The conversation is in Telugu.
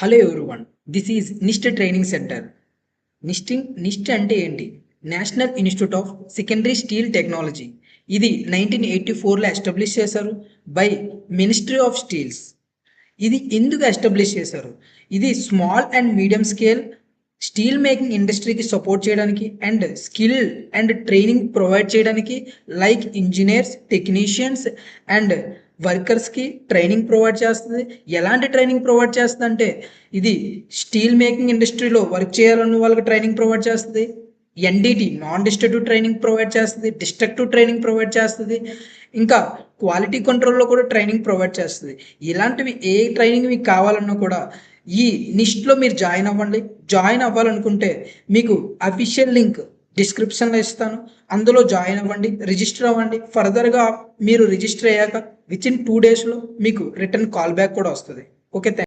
Hello everyone. This is NIST training centre. NIST అంటే ఏంటి? National institute of secondary steel technology. ఇది 1984లో ఎస్టాబ్లిష్ చేశారు బై మినిస్ట్రీ ఆఫ్ స్టీల్స్. ఇది ఎందుకు ఎస్టాబ్లిష్ చేశారు? ఇది small and medium scale steel making ఇండస్ట్రీకి సపోర్ట్ చేయడానికి and skill and training provide చేయడానికి, లైక్ ఇంజనీర్స్, టెక్నీషియన్స్ అండ్ వర్కర్స్కి ట్రైనింగ్ ప్రొవైడ్ చేస్తుంది. ఎలాంటి ట్రైనింగ్ ప్రొవైడ్ చేస్తుంది అంటే, ఇది స్టీల్ మేకింగ్ ఇండస్ట్రీలో వర్క్ చేయాలన్న వాళ్ళకి ట్రైనింగ్ ప్రొవైడ్ చేస్తుంది. NDT non destructive training provide చేస్తుంది, డిస్ట్రక్టివ్ ట్రైనింగ్ ప్రొవైడ్ చేస్తుంది, ఇంకా క్వాలిటీ కంట్రోల్లో కూడా ట్రైనింగ్ ప్రొవైడ్ చేస్తుంది. ఇలాంటివి ఏ ట్రైనింగ్ మీకు కావాలన్నా కూడా ఈ నిస్ట్లో మీరు జాయిన్ అవ్వండి. జాయిన్ అవ్వాలనుకుంటే మీకు అఫీషియల్ లింక్ డిస్క్రిప్షన్లో ఇస్తాను, అందులో జాయిన్ అవ్వండి, రిజిస్టర్ అవ్వండి. ఫర్దర్గా మీరు రిజిస్టర్ అయ్యాక విత్ ఇన్ 2 డేస్లో మీకు రిటర్న్ కాల్ బ్యాక్ కూడా వస్తుంది. ఓకే.